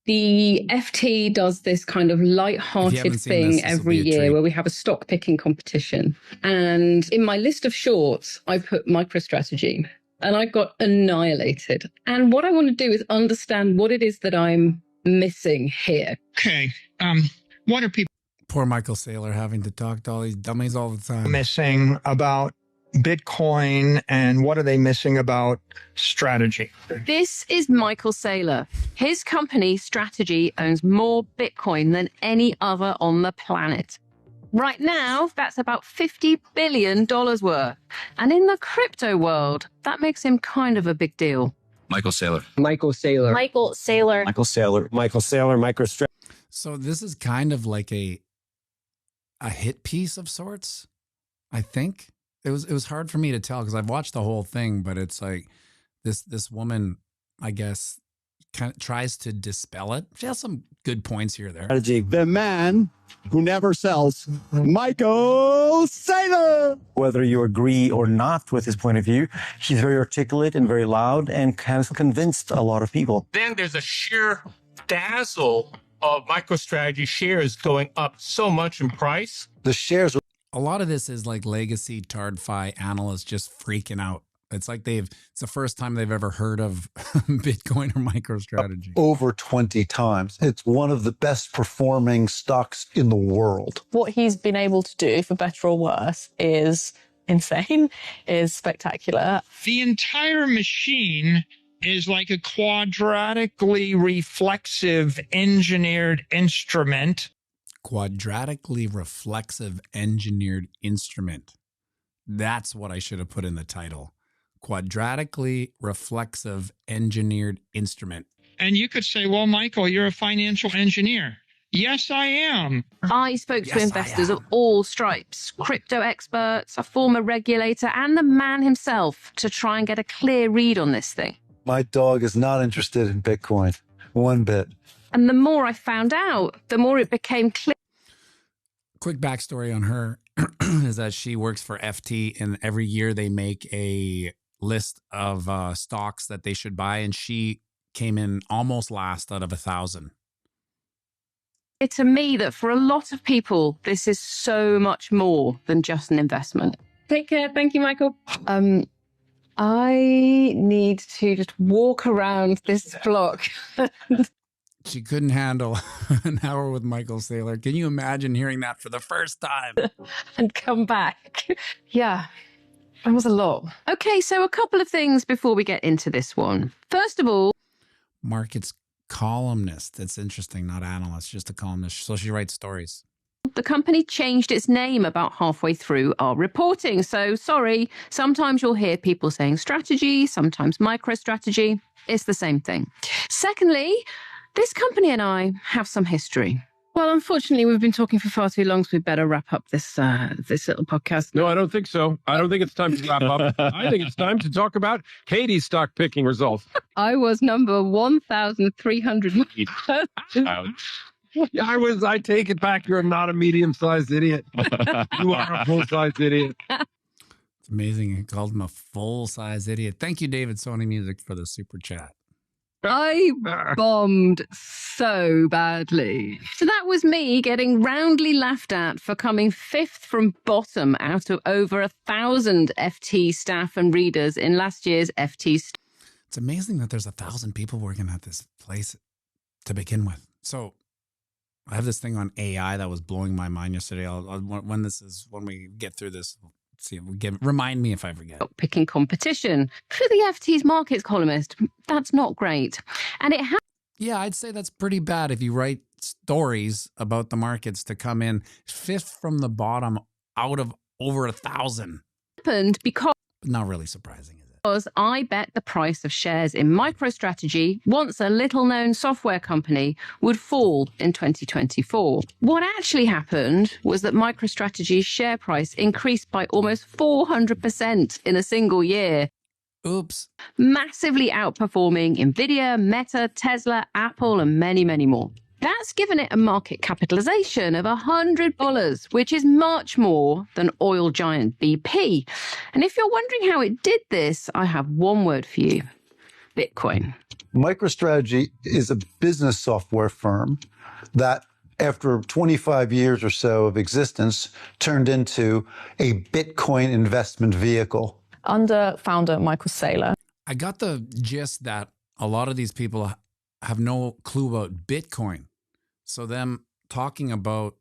The FT does this kind of light-hearted thing every year where we have a stock picking competition. And in my list of shorts, I put MicroStrategy and I got annihilated. And what I want to do is understand what it is that I'm missing here. Okay. What are people Poor Michael Saylor having to talk to all these dummies all the time. missing about Bitcoin, and what are they missing about strategy? This is Michael Saylor. His company, Strategy, owns more Bitcoin than any other on the planet. Right now, that's about $50 billion worth. And in the crypto world, that makes him kind of a big deal. Michael Saylor. Michael Saylor. Michael Saylor. Michael Saylor. Michael Saylor, MicroStrategy. So this is kind of like a hit piece of sorts, I think. It was hard for me to tell because I've watched the whole thing, but it's like this woman, I guess, kind of tries to dispel it. She has some good points here there. The man who never sells, Michael Saylor. Whether you agree or not with his point of view, he's very articulate and very loud and has convinced a lot of people. Then there's a sheer dazzle of MicroStrategy shares going up so much in price. The shares. A lot of this is like legacy TardFi analysts just freaking out. It's like it's the first time they've ever heard of Bitcoin or MicroStrategy. Over 20 times. It's one of the best performing stocks in the world. What he's been able to do, for better or worse, is insane, is spectacular. The entire machine is like a quadratically reflexive engineered instrument. Quadratically reflexive engineered instrument. That's what I should have put in the title. Quadratically reflexive engineered instrument. And you could say, well, Michael, you're a financial engineer. Yes, I am. I spoke to investors of all stripes, crypto experts, a former regulator, and the man himself to try and get a clear read on this thing. My dog is not interested in Bitcoin, one bit. And the more I found out, the more it became clear. Quick backstory on her is that she works for FT, and every year they make a list of stocks that they should buy, and she came in almost last out of 1,000. To me that for a lot of people, this is so much more than just an investment. Take care. Thank you, Michael. I need to just walk around this block. She couldn't handle an hour with Michael Saylor. Can you imagine hearing that for the first time? And come back. Yeah, that was a lot. Okay, so a couple of things before we get into this one. First of all, Markets columnist. That's interesting, not analyst, just a columnist. So she writes stories. the company changed its name about halfway through our reporting. So sorry, sometimes you'll hear people saying strategy, sometimes MicroStrategy. It's the same thing. Secondly, this company and I have some history. Well, unfortunately, we've been talking for far too long, so we better wrap up this little podcast. No, I don't think so. I don't think it's time to wrap up. I think it's time to talk about Katie's stock picking results. I was number 1,300. I take it back. You're not a medium-sized idiot. You are a full-sized idiot. It's amazing. He called him a full-size idiot. Thank you, David Sony Music, for the super chat. I bombed so badly. So that was me getting roundly laughed at for coming fifth from bottom out of over 1,000 FT staff and readers in last year's FT. It's amazing that there's 1,000 people working at this place to begin with. So I have this thing on AI that was blowing my mind yesterday. When we get through this, see, remind me if I forget. Picking competition for the FT's markets columnist. That's not great. And it yeah, I'd say that's pretty bad if you write stories about the markets to come in fifth from the bottom out of over 1,000. Happened because not really surprising. Because I bet the price of shares in MicroStrategy, once a little-known software company, would fall in 2024. What actually happened was that MicroStrategy's share price increased by almost 400% in a single year. Oops. Massively outperforming Nvidia, Meta, Tesla, Apple, and many, many more. That's given it a market capitalization of $100, which is much more than oil giant BP. And if you're wondering how it did this, I have one word for you: Bitcoin. MicroStrategy is a business software firm that, after 25 years or so of existence, turned into a Bitcoin investment vehicle. Under founder Michael Saylor. I got the gist that a lot of these people have no clue about Bitcoin. So them talking about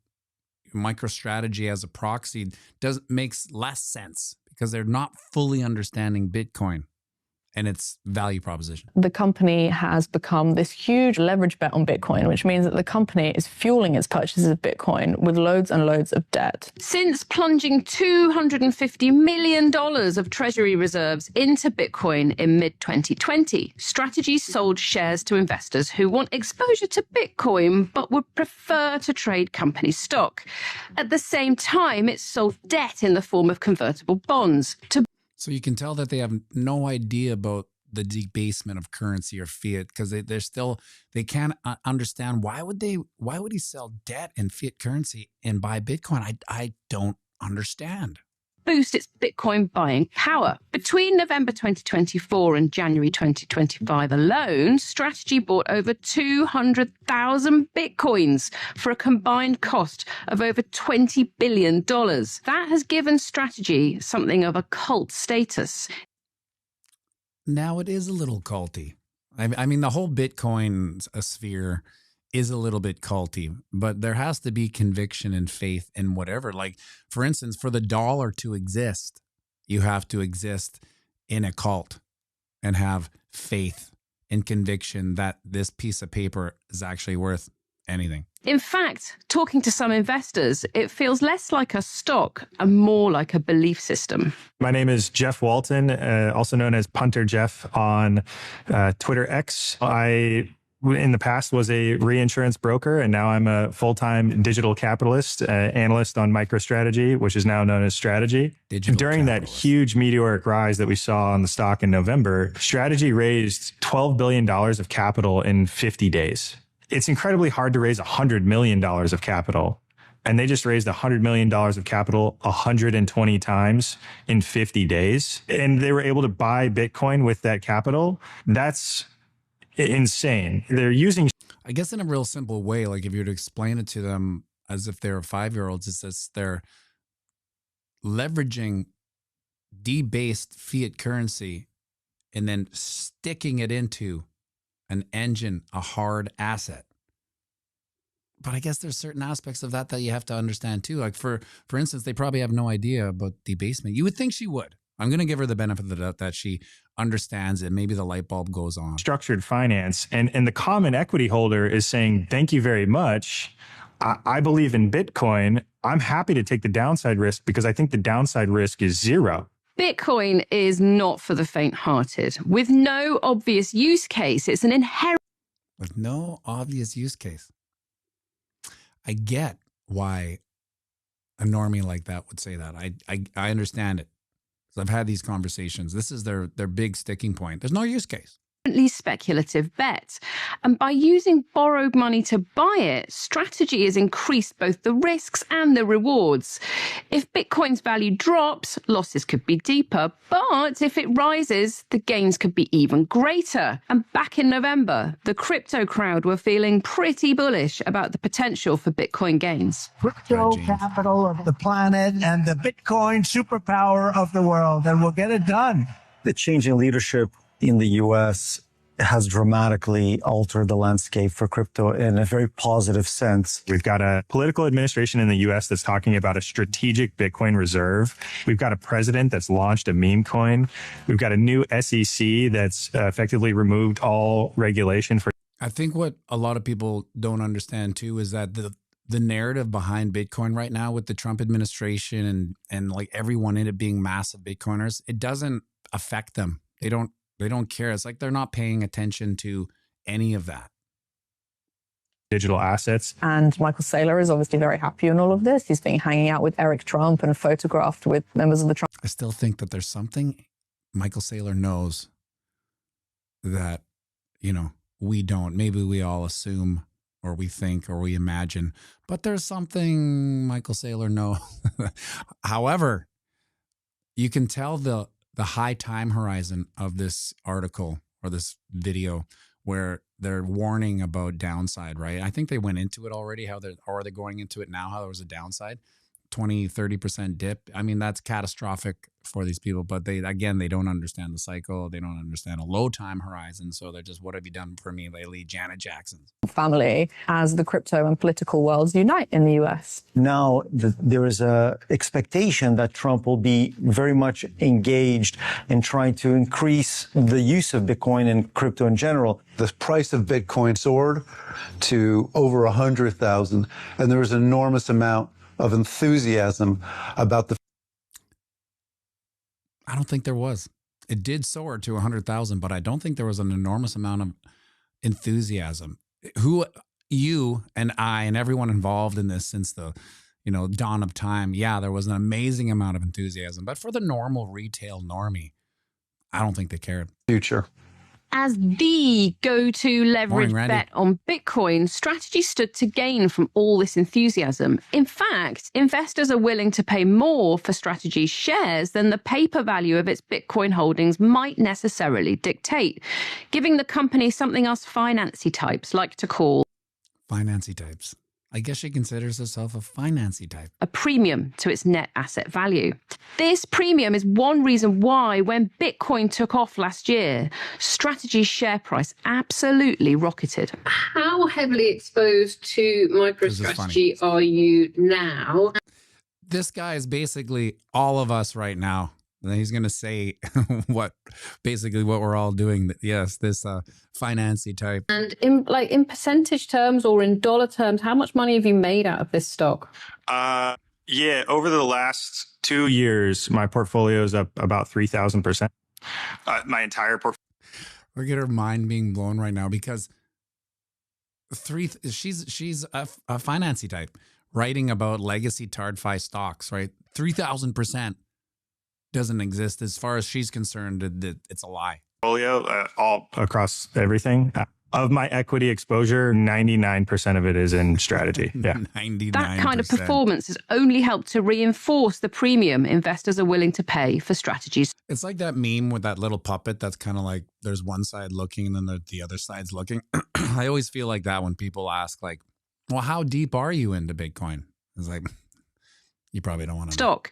MicroStrategy as a proxy makes less sense because they're not fully understanding Bitcoin and its value proposition. The company has become this huge leverage bet on Bitcoin, which means that the company is fueling its purchases of Bitcoin with loads and loads of debt. Since plunging $250 million of treasury reserves into Bitcoin in mid-2020, Strategy sold shares to investors who want exposure to Bitcoin but would prefer to trade company stock. At the same time, it sold debt in the form of convertible bonds to. So you can tell that they have no idea about the debasement of currency or fiat because they can't understand why would he sell debt in fiat currency and buy Bitcoin? I don't understand. Boost its Bitcoin buying power. Between November 2024 and January 2025 alone, Strategy bought over 200,000 Bitcoins for a combined cost of over $20 billion. That has given Strategy something of a cult status. Now it is a little culty. I mean, the whole Bitcoin sphere is a little bit culty, but there has to be conviction and faith in whatever. Like, for instance, for the dollar to exist, you have to exist in a cult and have faith and conviction that this piece of paper is actually worth anything. In fact, talking to some investors, it feels less like a stock and more like a belief system. My name is Jeff Walton, also known as Punter Jeff on Twitter X. I in the past was a reinsurance broker, and now I'm a full-time digital capitalist, analyst on MicroStrategy, which is now known as Strategy. During that huge meteoric rise that we saw on the stock in November, Strategy raised $12 billion of capital in 50 days. It's incredibly hard to raise $100 million of capital. And they just raised $100 million of capital 120 times in 50 days. And they were able to buy Bitcoin with that capital. That's insane. They're using. I guess in a real simple way, like if you were to explain it to them as if they're 5-year-olds, it's that they're leveraging debased fiat currency and then sticking it into an engine, a hard asset. But I guess there's certain aspects of that you have to understand too. Like for instance, they probably have no idea about debasement. You would think she would. I'm going to give her the benefit of the doubt that she understands it. Maybe the light bulb goes on. Structured finance. And the common equity holder is saying, thank you very much. I believe in Bitcoin. I'm happy to take the downside risk because I think the downside risk is zero. Bitcoin is not for the faint-hearted. With no obvious use case, it's an inherent. With no obvious use case. I get why a normie like that would say that. I understand it. I've had these conversations. This is their big sticking point. There's no use case. Speculative bet. And by using borrowed money to buy it, Strategy has increased both the risks and the rewards. If Bitcoin's value drops, losses could be deeper, but if it rises, the gains could be even greater. And back in November, the crypto crowd were feeling pretty bullish about the potential for Bitcoin gains. Crypto capital of the planet and the Bitcoin superpower of the world, and we'll get it done. The changing leadership in the US has dramatically altered the landscape for crypto in a very positive sense. We've got a political administration in the US that's talking about a strategic Bitcoin reserve. We've got a president that's launched a meme coin. We've got a new SEC that's effectively removed all regulation for. I think what a lot of people don't understand too is that the narrative behind Bitcoin right now with the Trump administration and like everyone in it being massive Bitcoiners, it doesn't affect them. They don't care. It's like they're not paying attention to any of that. Digital assets. And Michael Saylor is obviously very happy in all of this. He's been hanging out with Eric Trump and photographed with members of the Trump. I still think that there's something Michael Saylor knows that, we don't. Maybe we all assume or we think or we imagine, but there's something Michael Saylor knows. However, you can tell the high time horizon of this article or this video where they're warning about downside, right? I think they went into it already, or are they going into it now, how there was a downside, 20, 30% dip. I mean, that's catastrophic for these people, but they don't understand the cycle. They don't understand a low time horizon. So they're just, what have you done for me lately? Janet Jackson. Family as the crypto and political worlds unite in the US. Now there is a expectation that Trump will be very much engaged in trying to increase the use of Bitcoin and crypto in general. The price of Bitcoin soared to over 100,000, and there was an enormous amount of enthusiasm about the. I don't think there was. It did soar to 100,000, but I don't think there was an enormous amount of enthusiasm. Who, you and I and everyone involved in this since the, dawn of time. Yeah, there was an amazing amount of enthusiasm, but for the normal retail normie, I don't think they cared. Future. As the go-to leverage bet on Bitcoin, Strategy stood to gain from all this enthusiasm. In fact, investors are willing to pay more for Strategy's shares than the paper value of its Bitcoin holdings might necessarily dictate, giving the company something us financy types like to call financy types. I guess she considers herself a financy type. A premium to its net asset value. This premium is one reason why, when Bitcoin took off last year, Strategy's share price absolutely rocketed. How heavily exposed to MicroStrategy are you now? This guy is basically all of us right now. And he's going to say what we're all doing. Yes, this financy type. And in percentage terms or in dollar terms, how much money have you made out of this stock? Yeah, over the last 2 years, my portfolio is up about 3,000%. My entire portfolio. Look at her mind being blown right now because she's a financy type writing about legacy TARDFI stocks, right? 3,000%. Doesn't exist as far as she's concerned. It's a lie. Portfolio all across everything. Of my equity exposure, 99% of it is in strategy. Yeah, 99%. That kind of performance has only helped to reinforce the premium investors are willing to pay for Strategies. It's like that meme with that little puppet that's kind of like there's one side looking and then the other side's looking. I always feel like that when people ask like, well, how deep are you into Bitcoin? It's like, you probably don't want to stock.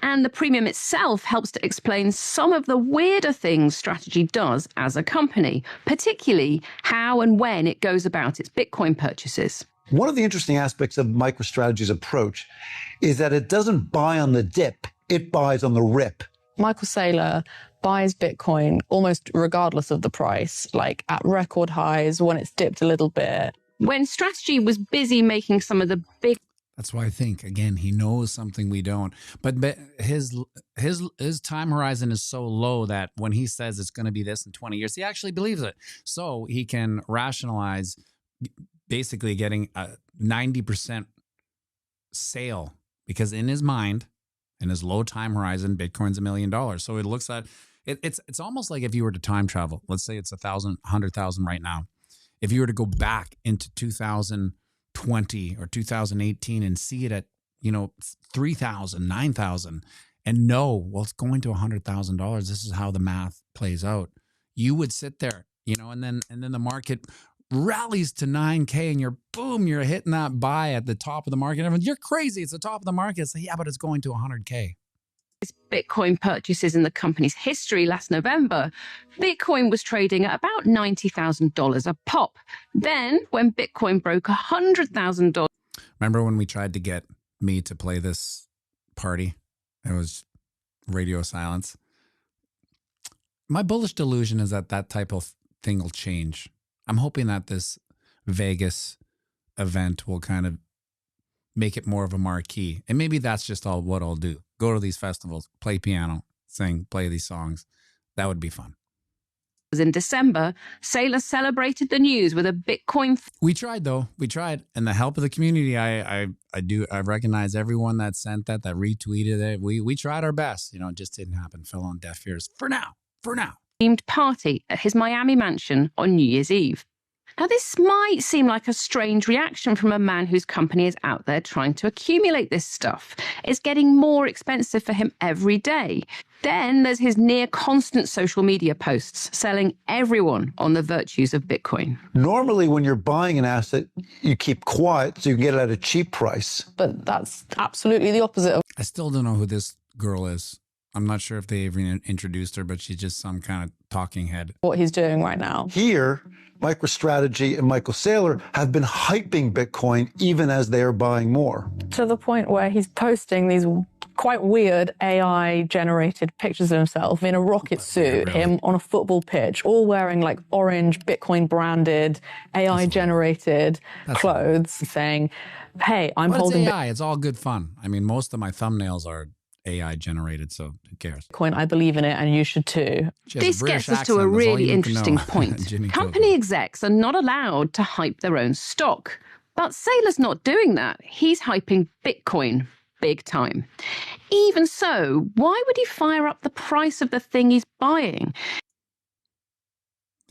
And the premium itself helps to explain some of the weirder things Strategy does as a company, particularly how and when it goes about its Bitcoin purchases. One of the interesting aspects of MicroStrategy's approach is that it doesn't buy on the dip, it buys on the rip. Michael Saylor buys Bitcoin almost regardless of the price, like at record highs, when it's dipped a little bit. When Strategy was busy making some of the big... That's why I think, again, he knows something we don't. But his time horizon is so low that when he says it's going to be this in 20 years, he actually believes it. So he can rationalize basically getting a 90% sale because in his mind, in his low time horizon, Bitcoin's $1 million. So it looks at it's almost like if you were to time travel. Let's say it's 100,000 right now. If you were to go back into 2020 or 2018 and see it at 3,000, 9,000 and know, well, it's going to $100,000. This is how the math plays out. You would sit there, and then the market rallies to 9K and you're hitting that buy at the top of the market. Everyone's, you're crazy. It's the top of the market. It's like, yeah, but it's going to 100K. Bitcoin purchases in the company's history last November, Bitcoin was trading at about $90,000 a pop. Then, when Bitcoin broke $100,000... Remember when we tried to get me to play this party? It was radio silence. My bullish delusion is that type of thing will change. I'm hoping that this Vegas event will kind of make it more of a marquee. And maybe that's just what I'll do. Go to these festivals, play piano, sing, play these songs. That would be fun. In December, Saylor celebrated the news with a Bitcoin... We tried, though. We tried. And the help of the community, I recognize everyone that sent that retweeted it. We tried our best. It just didn't happen. Fell on deaf ears. For now. ...themed party at his Miami mansion on New Year's Eve. Now, this might seem like a strange reaction from a man whose company is out there trying to accumulate this stuff. It's getting more expensive for him every day. Then there's his near constant social media posts selling everyone on the virtues of Bitcoin. Normally, when you're buying an asset, you keep quiet so you can get it at a cheap price. But that's absolutely the opposite of I still don't know who this girl is. I'm not sure if they even introduced her, but she's just some kind of talking head. what he's doing right now. Here, MicroStrategy and Michael Saylor have been hyping Bitcoin even as they are buying more. To the point where he's posting these quite weird AI-generated pictures of himself in a rocket suit, him on a football pitch, all wearing like orange Bitcoin-branded, AI-generated clothes, saying, hey, I'm holding AI. It's all good fun. I mean, most of my thumbnails are AI generated, so who cares? Bitcoin. I believe in it, and you should too. This gets us to a really interesting point. Company execs are not allowed to hype their own stock. But Saylor's not doing that. He's hyping Bitcoin big time. Even so, why would he fire up the price of the thing he's buying?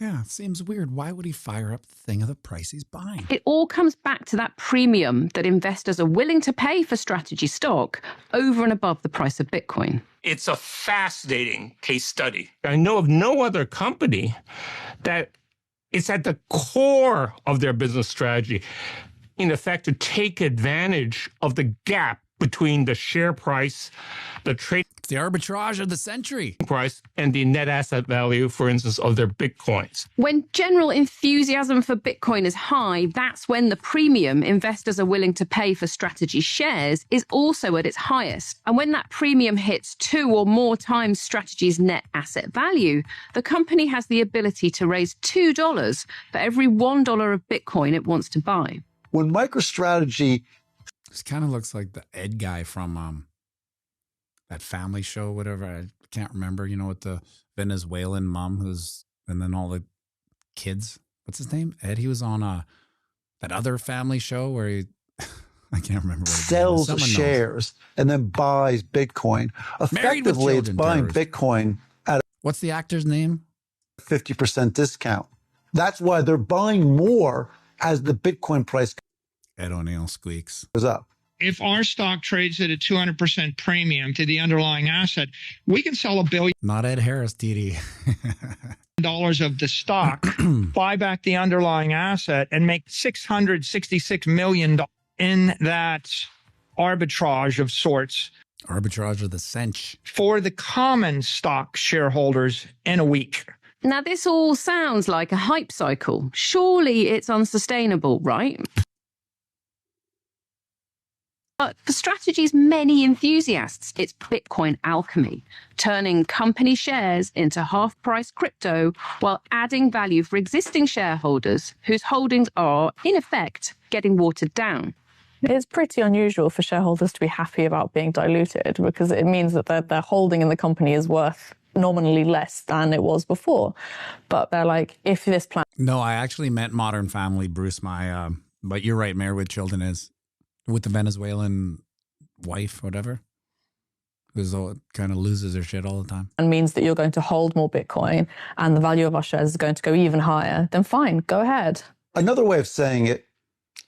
Yeah, it seems weird. Why would he fire up the thing of the price he's buying? It all comes back to that premium that investors are willing to pay for strategy stock over and above the price of Bitcoin. It's a fascinating case study. I know of no other company that it's at the core of their business strategy, in effect, to take advantage of the gap between the share price, the trade It's the arbitrage of the century. price, and the net asset value, for instance, of their Bitcoins. When general enthusiasm for Bitcoin is high, that's when the premium investors are willing to pay for strategy shares is also at its highest. And when that premium hits 2 or more times strategy's net asset value, the company has the ability to raise $2 for every $1 of Bitcoin it wants to buy. When MicroStrategy This kind of looks like the Ed guy from that family show, whatever. I can't remember. You know, with the Venezuelan mom and then all the kids. What's his name? Ed. He was on that other family show where he, I can't remember what sells shares and then buys Bitcoin. Effectively, it's buying Bitcoin at What's the actor's name? a 50% discount. That's why they're buying more as the Bitcoin price Ed O'Neill squeaks. goes up. If our stock trades at a 200% premium to the underlying asset, we can sell $1 billion Not Ed Harris, DD. of the stock, buy back the underlying asset, and make $666 million in that arbitrage of sorts. Arbitrage of the cinch. For the common stock shareholders in a week. Now, this all sounds like a hype cycle. Surely it's unsustainable, right? But for Strategy's many enthusiasts, it's Bitcoin alchemy, turning company shares into half-price crypto while adding value for existing shareholders whose holdings are, in effect, getting watered down. It's pretty unusual for shareholders to be happy about being diluted because it means that their holding in the company is worth nominally less than it was before. But they're like, if this plan... No, I actually met Modern Family, Bruce, but you're right, Married with Children is. With the Venezuelan wife, whatever, who's kind of loses her shit all the time. And means that you're going to hold more Bitcoin and the value of our shares is going to go even higher, then fine, go ahead. Another way of saying it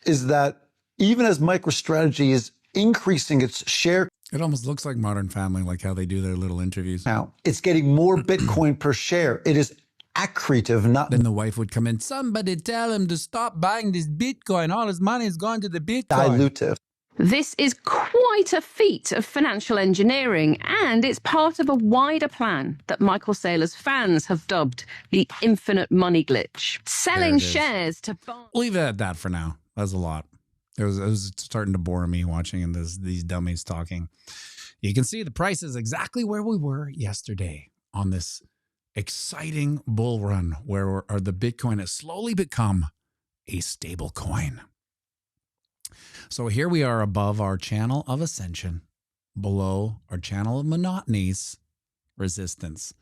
is that even as MicroStrategy is increasing its share It almost looks like Modern Family, like how they do their little interviews. now, it's getting more Bitcoin per share. It is accretive, not... Then the wife would come in, somebody tell him to stop buying this Bitcoin. All his money is going to the Bitcoin. dilutive. This is quite a feat of financial engineering, and it's part of a wider plan that Michael Saylor's fans have dubbed the infinite money glitch. Selling shares to buy... Leave it at that for now. That's a lot. It was starting to bore me watching and these dummies talking. You can see the price is exactly where we were yesterday on this exciting bull run where the Bitcoin has slowly become a stable coin. So here we are above our channel of ascension, below our channel of monotony's resistance.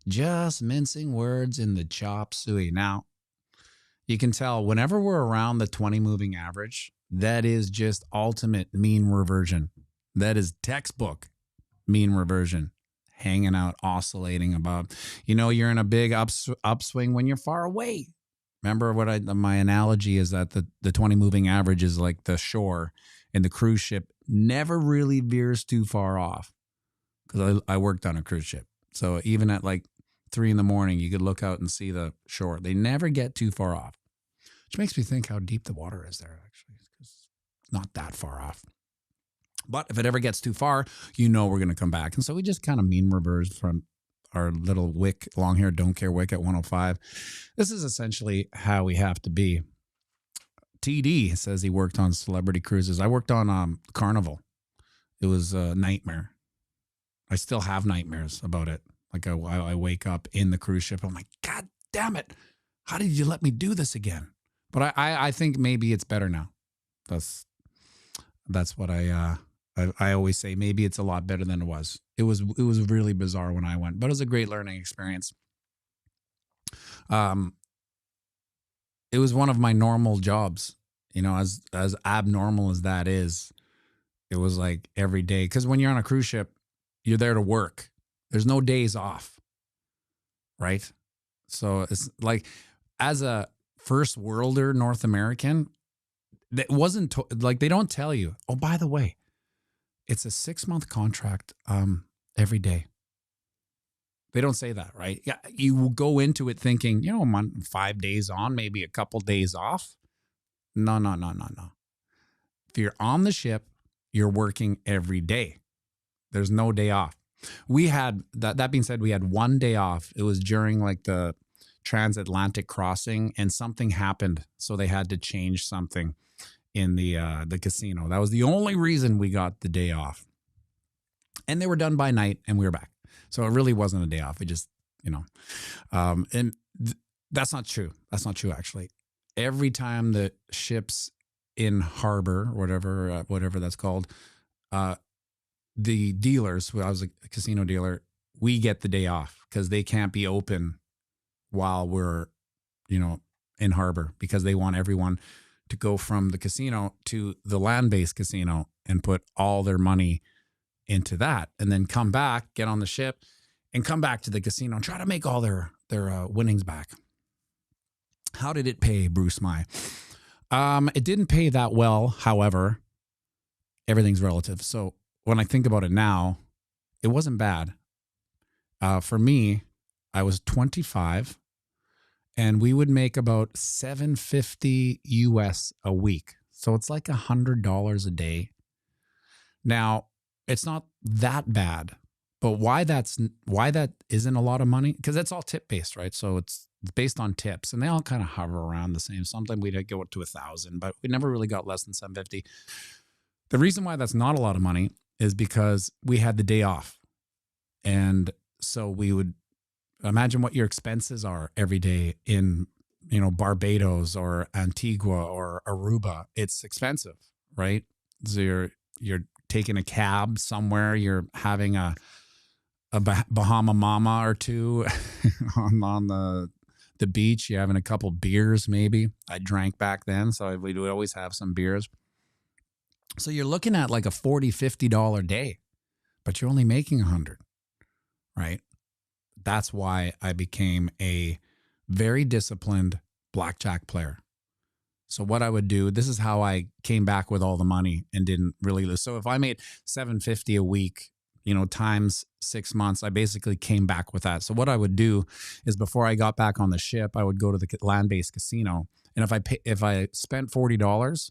Just mincing words in the chop suey. Now, you can tell whenever we're around the 20 moving average, that is just ultimate mean reversion. That is textbook mean reversion. Hanging out, oscillating above. You know, you're in a big upswing when you're far away. Remember what my analogy is that the 20 moving average is like the shore, and the cruise ship never really veers too far off, because I worked on a cruise ship. So even at like 3 a.m, you could look out and see the shore. They never get too far off, which makes me think how deep the water is there, actually. It's not that far off. But if it ever gets too far, we're going to come back. And so we just kind of mean reverse from our little wick, long hair, don't care wick at 105. This is essentially how we have to be. TD says he worked on celebrity cruises. I worked on Carnival. It was a nightmare. I still have nightmares about it. Like I wake up in the cruise ship. I'm like, God damn it. How did you let me do this again? But I think maybe it's better now. That's what I always say. Maybe it's a lot better than it was. It was really bizarre when I went, but it was a great learning experience. It was one of my normal jobs, as abnormal as that is. It was like every day, because when you're on a cruise ship, you're there to work. There's no days off, right? So it's like, as a first worlder North American, that wasn't like, they don't tell you, oh, by the way, it's a 6-month contract every day. They don't say that, right? Yeah, you will go into it thinking, a month, 5 days on, maybe a couple days off. No. If you're on the ship, you're working every day. There's no day off. We had, that being said, we had 1 day off. It was during like the transatlantic crossing, and something happened, so they had to change something in the casino. That was the only reason we got the day off. And they were done by night, and we were back. So it really wasn't a day off. We just, that's not true. That's not true, actually. Every time the ship's in harbor, whatever that's called, the dealers, I was a casino dealer, we get the day off, because they can't be open while we're, in harbor, because they want everyone to go from the casino to the land-based casino and put all their money into that, and then come back, get on the ship, and come back to the casino and try to make all their winnings back. How did it pay, Bruce Mai? It didn't pay that well. However, everything's relative. So when I think about it now, it wasn't bad. For me, I was 25, and we would make about $750 US a week. So it's like $100 a day. Now, it's not that bad, but why that isn't a lot of money? Because that's all tip based, right? So it's based on tips, and they all kind of hover around the same. Sometimes we'd go up to 1,000, but we never really got less than 750. The reason why that's not a lot of money is because we had the day off, and so we would imagine what your expenses are every day in, Barbados or Antigua or Aruba. It's expensive, right? So you're taking a cab somewhere, you're having a Bahama Mama or two on the beach, you're having a couple beers maybe. I drank back then, so we would always have some beers. So you're looking at like a $40, $50 day, but you're only making $100, right? That's why I became a very disciplined blackjack player. So what I would do, this is how I came back with all the money and didn't really lose. So if I made $750 a week, times 6 months, I basically came back with that. So what I would do is, before I got back on the ship, I would go to the land-based casino. And if I spent $40,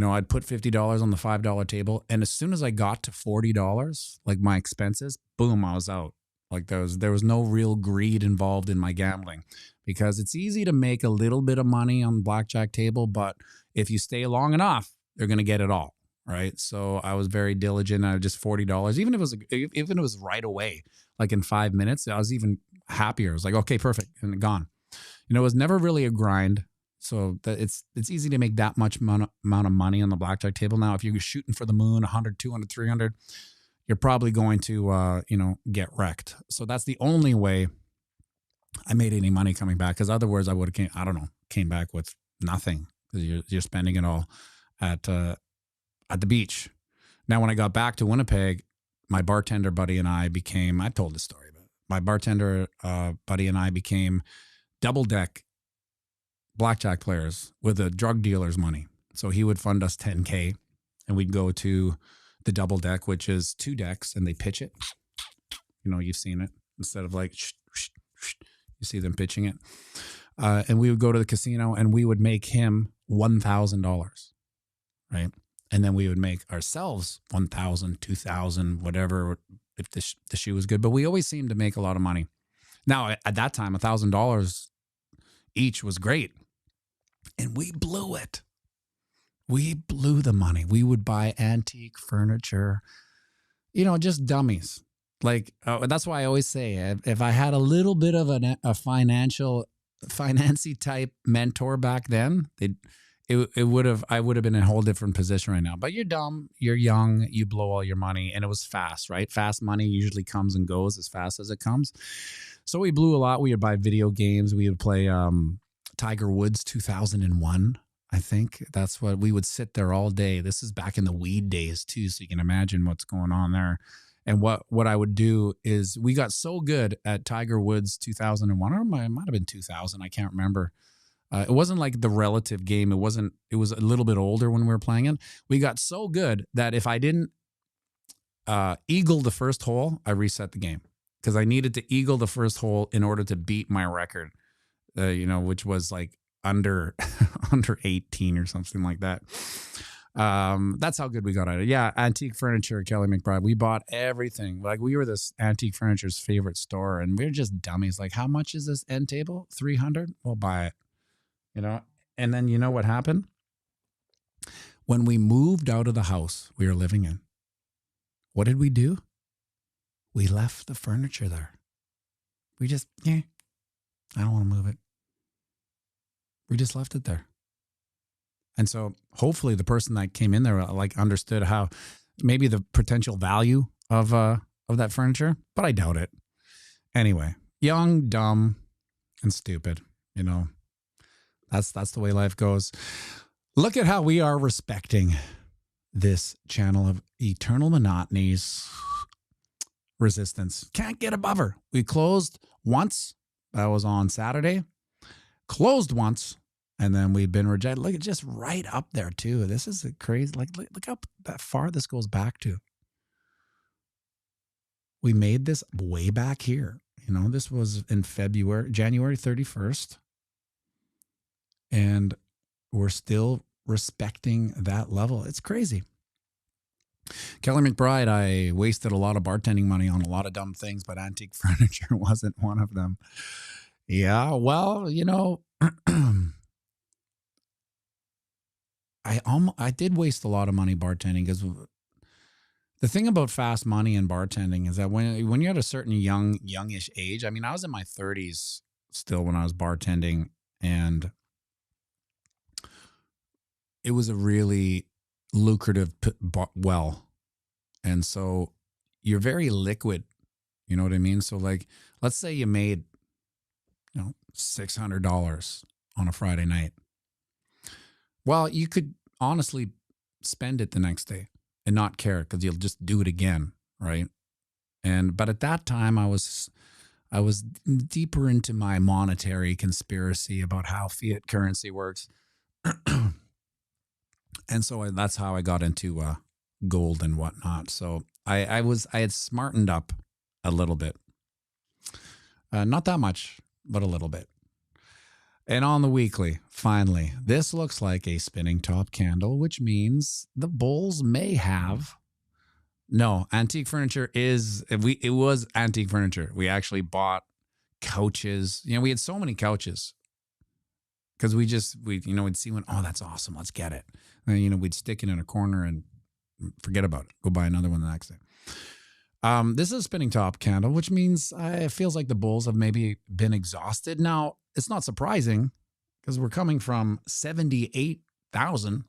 I'd put $50 on the $5 table. And as soon as I got to $40, like my expenses, boom, I was out. Like there was no real greed involved in my gambling, because it's easy to make a little bit of money on the blackjack table, but if you stay long enough, you're going to get it all, right? So I was very diligent. I just $40, even if it was right away, like in 5 minutes, I was even happier. I was like, okay, perfect, and gone. It was never really a grind. So it's easy to make that much amount of money on the blackjack table. Now, if you're shooting for the moon, 100, 200, 300, you're probably going to, get wrecked. So that's the only way I made any money coming back. Because otherwise I would have came back with nothing, because you're spending it all at the beach. Now, when I got back to Winnipeg, my bartender buddy and I became, I've told this story, but my bartender buddy and I became double deck blackjack players with a drug dealer's money. So he would fund us 10K and we'd go to the double deck, which is 2 decks, and they pitch it. You know, you've seen it. Instead of like, you see them pitching it. And we would go to the casino and we would make him $1,000, right? And then we would make ourselves 1,000, 2,000, whatever, if the shoe was good. But we always seemed to make a lot of money. Now, at that time, $1,000 each was great. And we blew it. We blew the money. We would buy antique furniture, you know, just dummies. Like, that's why I always say, if I had a little bit of a financy type mentor back then, I would have been in a whole different position right now. But you're dumb, you're young, you blow all your money, and it was fast, right? Fast money usually comes and goes as fast as it comes. So we blew a lot. We would buy video games. We would play Tiger Woods 2001. I think that's what we would sit there all day. This is back in the weed days too, so you can imagine what's going on there. And what I would do is we got so good at Tiger Woods 2001, or it might have been 2000. I can't remember. It wasn't like the relative game. It was a little bit older when we were playing it. We got so good that if I didn't eagle the first hole, I reset the game because I needed to eagle the first hole in order to beat my record, you know, which was like under 18 or something like that. That's how good we got at it. Yeah, antique furniture, Kelly McBride. We bought everything. Like, we were this antique furniture's favorite store, and we were just dummies. Like, how much is this end table? $300? We'll buy it. You know? And then you know what happened? When we moved out of the house we were living in, what did we do? We left the furniture there. We just, I don't want to move it. We just left it there. And so hopefully the person that came in there like understood how maybe the potential value of that furniture, but I doubt it. Anyway, young, dumb, and stupid, you know. That's the way life goes. Look at how we are respecting this channel of eternal monotony's resistance. Can't get above her. We closed once. That was on Saturday. Closed once. And then we've been rejected. Look, it's just right up there too. This is crazy. Like, look how that far this goes back to. We made this way back here. You know, this was in January 31st. And we're still respecting that level. It's crazy. Kelly McBride, I wasted a lot of bartending money on a lot of dumb things, but antique furniture wasn't one of them. Yeah, well, you know, I did waste a lot of money bartending because the thing about fast money and bartending is that when you're at a certain youngish age, I mean, I was in my 30s still when I was bartending, and it was a really lucrative well. And so you're very liquid, you know what I mean? So like, let's say you made, you know, $600 on a Friday night. Well, you could honestly spend it the next day and not care because you'll just do it again, right? But at that time, I was deeper into my monetary conspiracy about how fiat currency works. And so that's how I got into gold and whatnot. So I had smartened up a little bit. Not that much, but a little bit. And on the weekly, finally, this looks like a spinning top candle, which means the bulls may have. No, antique furniture it was antique furniture. We actually bought couches. You know, we had so many couches because we'd see one, oh, that's awesome, let's get it. And, you know, we'd stick it in a corner and forget about it. Go buy another one the next day. This is a spinning top candle, which means it feels like the bulls have maybe been exhausted. Now, it's not surprising because we're coming from 78,000,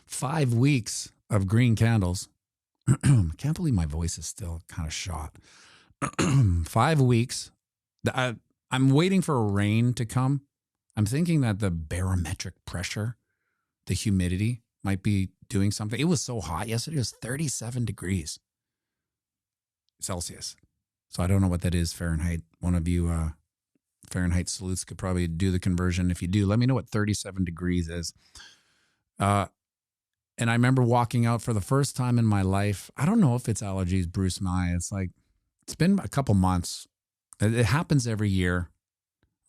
5 weeks of green candles. I can't believe my voice is still kind of shot. 5 weeks. I'm waiting for a rain to come. I'm thinking that the barometric pressure, the humidity might be doing something. It was so hot yesterday. It was 37 degrees Celsius. So I don't know what that is Fahrenheit. One of you Fahrenheit salutes could probably do the conversion. If you do, let me know what 37 degrees is. And I remember walking out for the first time in my life. I don't know if it's allergies, Bruce Nye. It's like, it's been a couple months. It happens every year,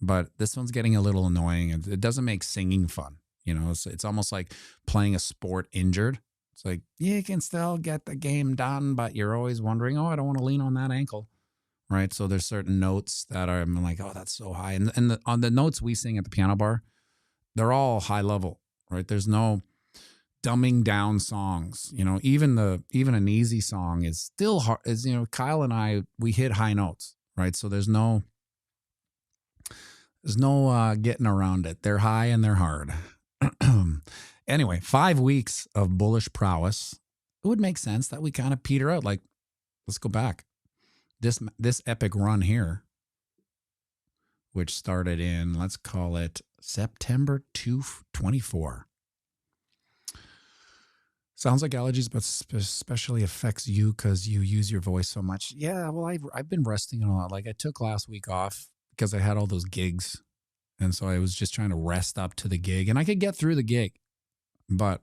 but this one's getting a little annoying. It doesn't make singing fun. You know, it's almost like playing a sport injured. It's like, you can still get the game done, but you're always wondering, oh, I don't want to lean on that ankle. Right. So there's certain notes that are, I'm like, oh, that's so high. And on the notes we sing at the piano bar, they're all high level, right? There's no dumbing down songs. You know, even an easy song is still hard. Is, you know, Kyle and I, we hit high notes, right? So there's no getting around it. They're high and they're hard. Anyway, 5 weeks of bullish prowess. It would make sense that we kind of peter out. Like, let's go back. This epic run here, which started in, let's call it September 24. Sounds like allergies, but especially affects you because you use your voice so much. Yeah, well, I've been resting a lot. Like, I took last week off because I had all those gigs. And so I was just trying to rest up to the gig. And I could get through the gig. But,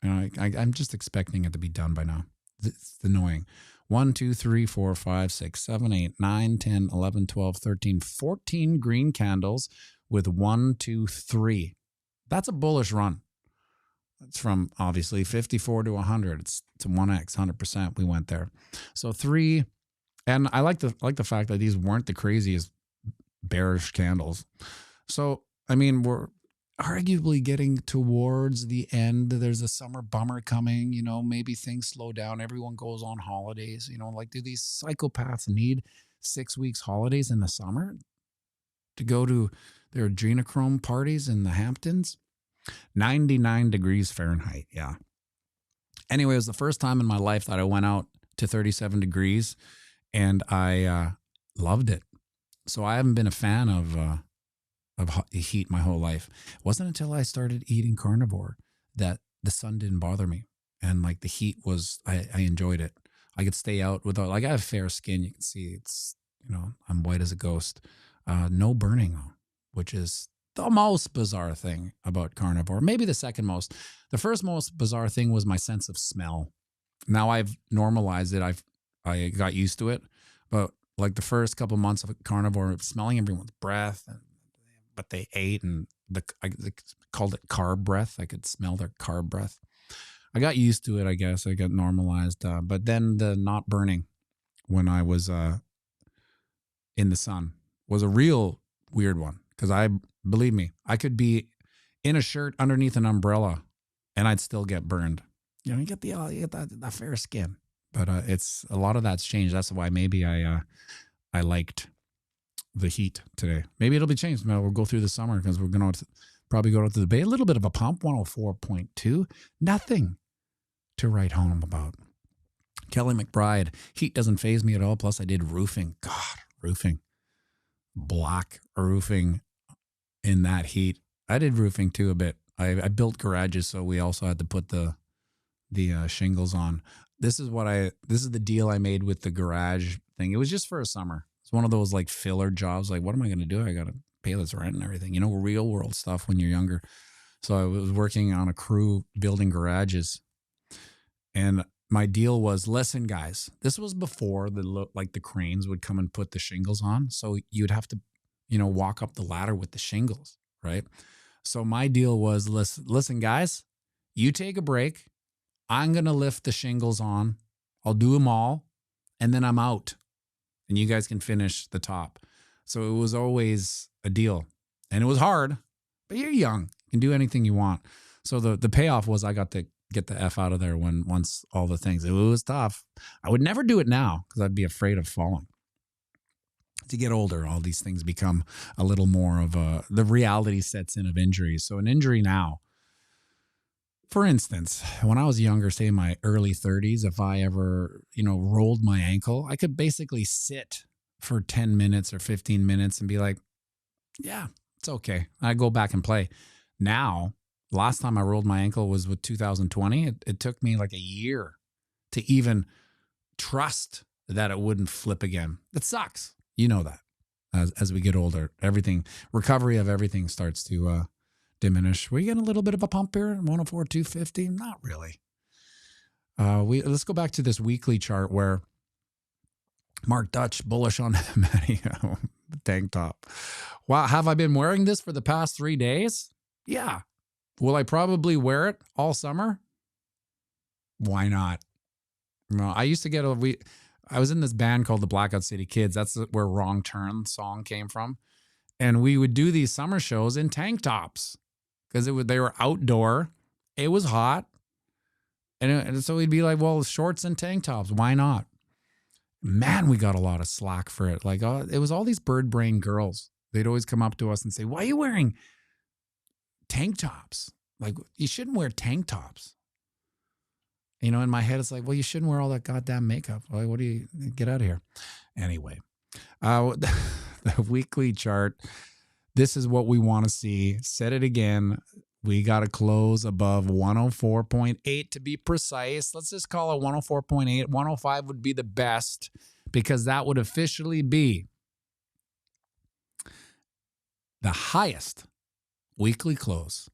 you know, I'm just expecting it to be done by now. It's annoying. 1, 2, 3, 4, 5, 6, 7, 8, 9, 10, 11, 12, 13, 14 green candles with 1, 2, 3. That's a bullish run. It's from obviously 54 to 100. It's 1x, 100%. We went there. So 3, and I like the fact that these weren't the craziest bearish candles. So, I mean, we're arguably getting towards the end. There's a summer bummer coming, you know, maybe things slow down. Everyone goes on holidays, you know, like, do these psychopaths need 6 weeks holidays in the summer to go to their adrenochrome parties in the Hamptons? 99 degrees Fahrenheit. Yeah. Anyway, it was the first time in my life that I went out to 37 degrees and I loved it. So I haven't been a fan of heat my whole life. It wasn't until I started eating carnivore that the sun didn't bother me. And like the heat was, I enjoyed it. I could stay out without, like, I have fair skin. You can see it's, you know, I'm white as a ghost. No burning though, which is the most bizarre thing about carnivore. Maybe the second most. The first most bizarre thing was my sense of smell. Now I've normalized it. I got used to it. But like the first couple months of carnivore, smelling everyone's breath, but they ate, and they called it carb breath. I could smell their carb breath. I got used to it, I guess. I got normalized. But then the not burning when I was in the sun was a real weird one. Because believe me, I could be in a shirt underneath an umbrella and I'd still get burned. You know, you get that fair skin. But it's a lot of that's changed. That's why maybe I liked the heat today. Maybe it'll be changed. We'll go through the summer because we're going to probably go out to the bay. A little bit of a pump, 104.2. Nothing to write home about. Kelly McBride, heat doesn't faze me at all. Plus I did roofing. God, roofing. Black roofing in that heat. I did roofing too a bit. I built garages, so we also had to put the shingles on. This is the deal I made with the garage thing. It was just for a summer. It's one of those like filler jobs. Like, what am I going to do? I got to pay this rent and everything. You know, real world stuff when you're younger. So I was working on a crew building garages, and my deal was, listen, guys, this was before the cranes would come and put the shingles on. So you'd have to, you know, walk up the ladder with the shingles, right? So my deal was, listen, guys, you take a break. I'm going to lift the shingles on. I'll do them all. And then I'm out. And you guys can finish the top. So it was always a deal. And it was hard, but you're young. You can do anything you want. So the payoff was I got to get the F out of there once all the things. It was tough. I would never do it now because I'd be afraid of falling. As you get older, all these things become a little more of the reality sets in of injuries. So an injury now, for instance, when I was younger, say in my early 30s, if I ever, you know, rolled my ankle, I could basically sit for 10 minutes or 15 minutes and be like, yeah, it's okay. I go back and play. Now, last time I rolled my ankle was with 2020. It took me like a year to even trust that it wouldn't flip again. It sucks. You know that. as we get older. Recovery of everything starts to diminish. We're getting a little bit of a pump here, 104, 250. Not really. Let's go back to this weekly chart where Mark Dutch bullish on Matty tank top. Wow, have I been wearing this for the past 3 days? Yeah. Will I probably wear it all summer? Why not? No, I used to get I was in this band called the Blackout City Kids. That's where Wrong Turn song came from. And we would do these summer shows in tank tops because they were outdoor. It was hot. And so we'd be like, well, shorts and tank tops. Why not? Man, we got a lot of slack for it. Like, it was all these bird brain girls. They'd always come up to us and say, why are you wearing tank tops? Like, you shouldn't wear tank tops. You know, in my head, it's like, well, you shouldn't wear all that goddamn makeup. Like, what do you get out of here? Anyway, the weekly chart. This is what we want to see. Said it again. We got to close above 104.8 to be precise. Let's just call it 104.8. 105 would be the best because that would officially be the highest weekly close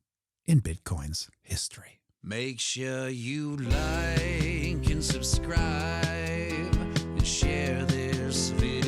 in Bitcoin's history. Make sure you like and subscribe and share this video.